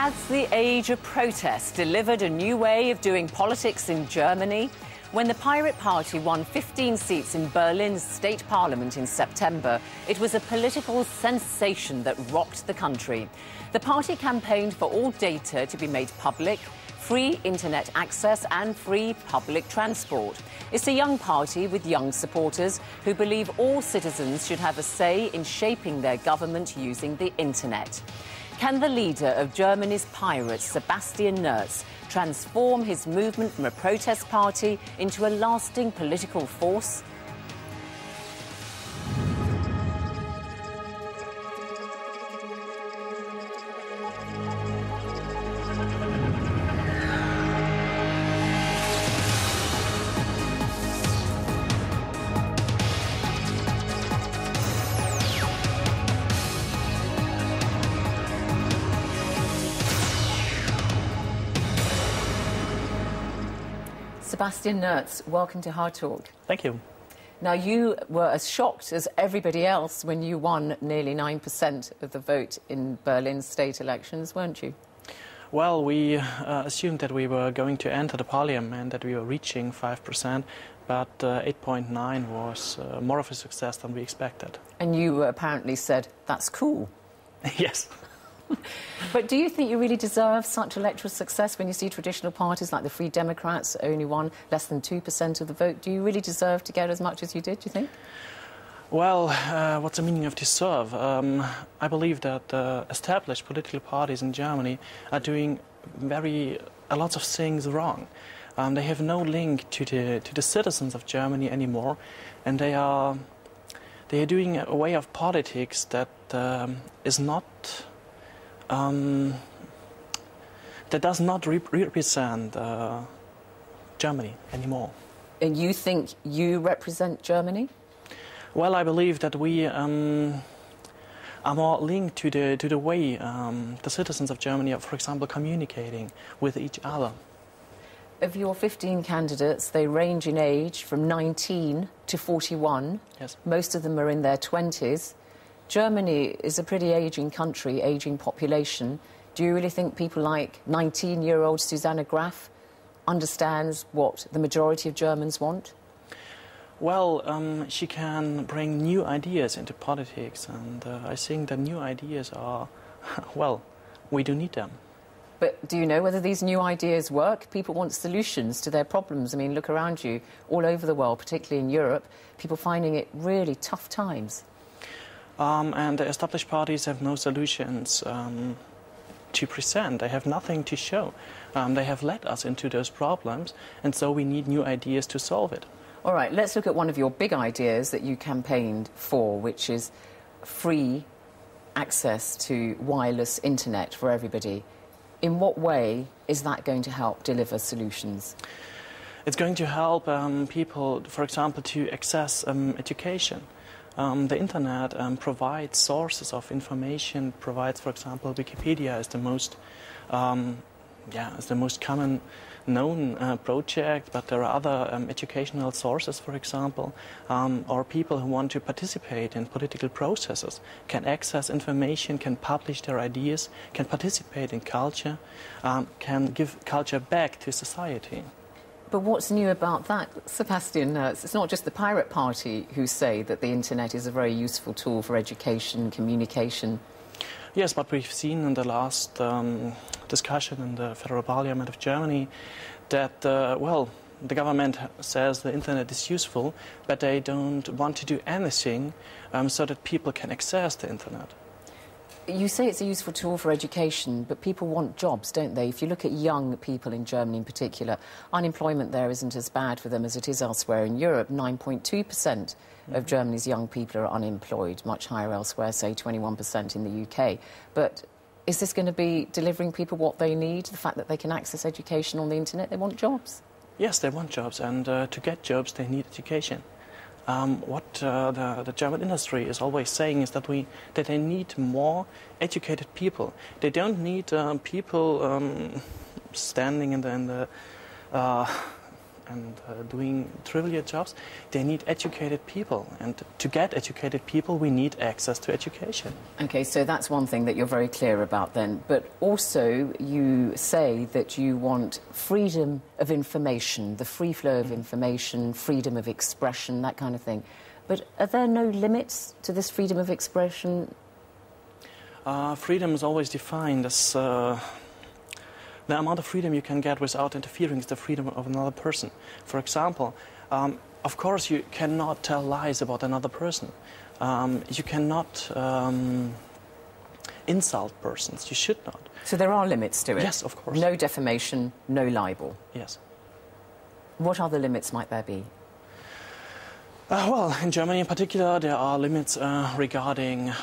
Has the age of protest delivered a new way of doing politics in Germany? When the Pirate Party won 15 seats in Berlin's state parliament in September, it was a political sensation that rocked the country. The party campaigned for all data to be made public, free internet access and free public transport. It's a young party with young supporters who believe all citizens should have a say in shaping their government using the internet. Can the leader of Germany's pirates, Sebastian Nerz, transform his movement from a protest party into a lasting political force? Sebastian Nerz, welcome to HardTalk. Thank you. Now, you were as shocked as everybody else when you won nearly 9% of the vote in Berlin's state elections, weren't you? Well, we assumed that we were going to enter the parliament, that we were reaching 5%, but 8.9 was more of a success than we expected. And you apparently said, that's cool. Yes. But do you think you really deserve such electoral success when you see traditional parties like the Free Democrats only won less than 2% of the vote? Do you really deserve to get as much as you did, do you think? Well, what's the meaning of deserve? I believe that established political parties in Germany are doing a lot of things wrong. They have no link to the citizens of Germany anymore, and they are doing a way of politics that is not... that does not represent Germany anymore. And you think you represent Germany? Well, I believe that we are more linked to the way the citizens of Germany are, for example, communicating with each other. Of your 15 candidates, they range in age from 19 to 41. Yes. Most of them are in their 20s. Germany is a pretty ageing country, ageing population. Do you really think people like 19-year-old Susanne Graf understands what the majority of Germans want? Well, she can bring new ideas into politics, and I think that new ideas are, well, we do need them. But do you know whether these new ideas work? People want solutions to their problems. I mean, look around you, all over the world, particularly in Europe, people finding it really tough times. And the established parties have no solutions to present. They have nothing to show. They have led us into those problems, and so we need new ideas to solve it. All right, let's look at one of your big ideas that you campaigned for, which is free access to wireless internet for everybody. In what way is that going to help deliver solutions? It's going to help people, for example, to access education. The internet provides sources of information, provides, for example, Wikipedia is the most common known project, but there are other educational sources, for example, or people who want to participate in political processes can access information, can publish their ideas, can participate in culture, can give culture back to society. But what's new about that, Sebastian Nerz? It's not just the Pirate Party who say that the internet is a very useful tool for education, communication. Yes, but we've seen in the last discussion in the Federal Parliament of Germany that, well, the government says the internet is useful, but they don't want to do anything so that people can access the internet. You say it's a useful tool for education, but people want jobs, don't they? If you look at young people in Germany in particular, unemployment there isn't as bad for them as it is elsewhere in Europe. 9.2% of Germany's young people are unemployed, much higher elsewhere, say 21% in the UK. But is this going to be delivering people what they need, the fact that they can access education on the internet? They want jobs. Yes, they want jobs, and to get jobs they need education. What the German industry is always saying is that they need more educated people. They don't need people standing in the and doing trivial jobs, they need educated people. And to get educated people, we need access to education. Okay, so that's one thing that you're very clear about then. But also you say that you want freedom of information, the free flow of information, freedom of expression, that kind of thing. But are there no limits to this freedom of expression? Freedom is always defined as the amount of freedom you can get without interfering with the freedom of another person. For example, of course you cannot tell lies about another person. You cannot insult persons. You should not. So there are limits to it? Yes, of course. No defamation, no libel? Yes. What other limits might there be? Well, in Germany in particular, there are limits regarding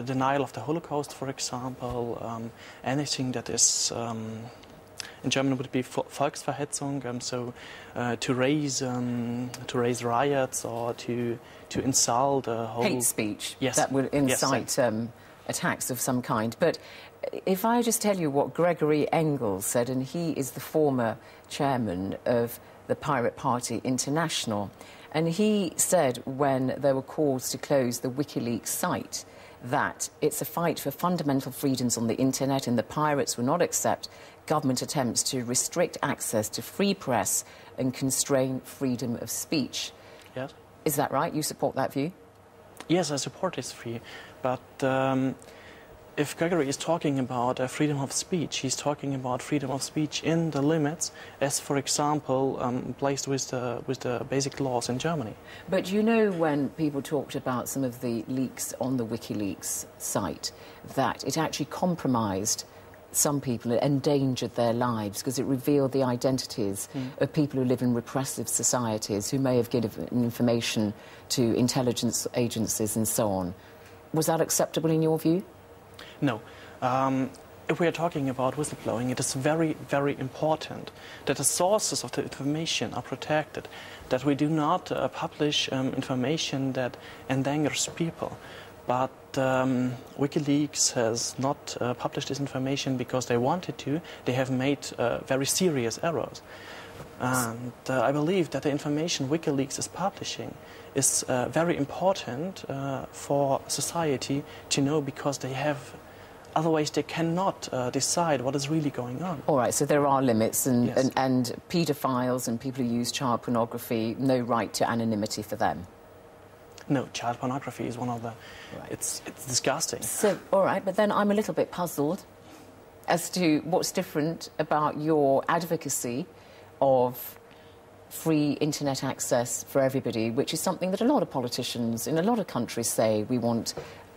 denial of the Holocaust, for example. Anything that is, in German would be Volksverhetzung, so to raise riots or to insult a whole... Hate speech, yes. That would incite yes, attacks of some kind. But if I just tell you what Gregory Engels said, and he is the former chairman of the Pirate Party International, and he said when there were calls to close the WikiLeaks site that it's a fight for fundamental freedoms on the internet and the pirates will not accept government attempts to restrict access to free press and constrain freedom of speech. Yes. Is that right? You support that view? Yes, I support this view. But if Gregory is talking about freedom of speech, he's talking about freedom of speech in the limits, as, for example, placed with the basic laws in Germany. But you know, when people talked about some of the leaks on the WikiLeaks site, that it actually compromised some people, it endangered their lives because it revealed the identities of people who live in repressive societies who may have given information to intelligence agencies and so on. Was that acceptable in your view? No. If we are talking about whistleblowing, it is very, very important that the sources of the information are protected, that we do not publish information that endangers people. But WikiLeaks has not published this information because they wanted to. They have made very serious errors. And I believe that the information WikiLeaks is publishing is very important for society to know, because they have... Otherwise, they cannot decide what is really going on. All right, so there are limits, and, yes. and paedophiles and people who use child pornography, no right to anonymity for them? No, child pornography is one of the... Right. It's disgusting. So, all right, but then I'm a little bit puzzled as to what's different about your advocacy of free internet access for everybody, which is something that a lot of politicians in a lot of countries say we want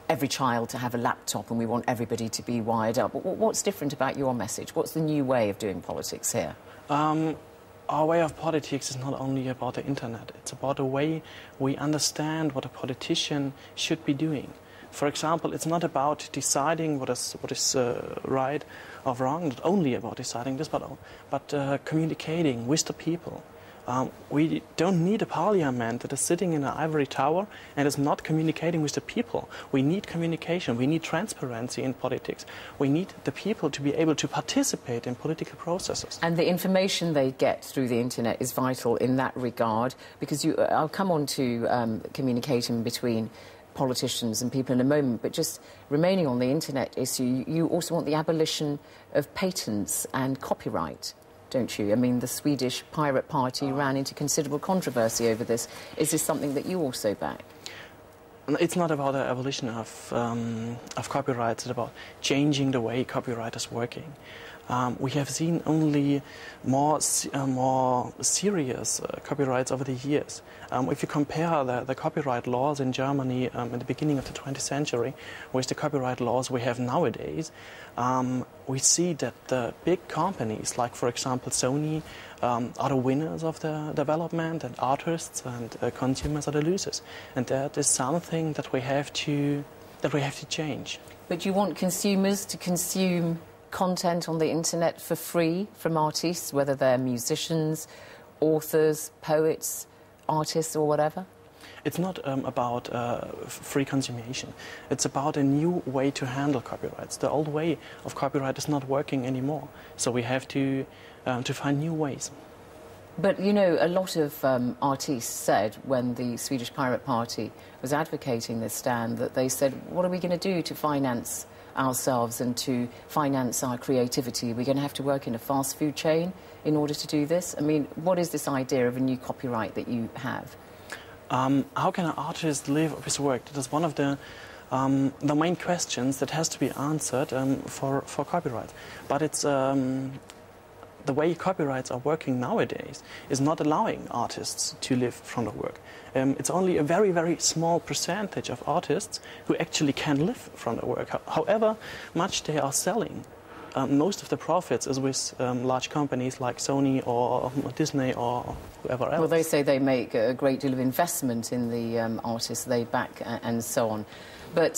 every child to have a laptop and we want everybody to be wired up. What's different about your message? What's the new way of doing politics here? Our way of politics is not only about the internet. It's about the way we understand what a politician should be doing. For example, it's not about deciding what is right or wrong, not only about deciding this, but communicating with the people. We don't need a parliament that is sitting in an ivory tower and is not communicating with the people. We need communication. We need transparency in politics. We need the people to be able to participate in political processes. And the information they get through the internet is vital in that regard, because I'll come on to communicating between politicians and people in a moment, but just remaining on the internet issue, you also want the abolition of patents and copyright, don't you? I mean, the Swedish Pirate Party ran into considerable controversy over this. Is this something that you also back? It's not about the abolition of copyright. It's about changing the way copyright is working. We have seen only more serious copyrights over the years. If you compare the copyright laws in Germany in the beginning of the 20th century with the copyright laws we have nowadays, we see that the big companies, like for example Sony, are the winners of the development, and artists and consumers are the losers. And that is something that we have to change. But you want consumers to consume content on the internet for free from artists, whether they're musicians, authors, poets, artists or whatever? It's not about free consummation. It's about a new way to handle copyrights. The old way of copyright is not working anymore, so we have to find new ways. But, you know, a lot of artists said when the Swedish Pirate Party was advocating this stand that they said, what are we going to do to finance ourselves and to finance our creativity? We're going to have to work in a fast food chain in order to do this? I mean, what is this idea of a new copyright that you have? How can an artist live of his work? That is one of the main questions that has to be answered for copyright. But it's the way copyrights are working nowadays is not allowing artists to live from their work. It's only a very, very small percentage of artists who actually can live from their work. However much they are selling, most of the profits is with large companies like Sony or Disney or whoever else. Well, they say they make a great deal of investment in the artists they back and so on. But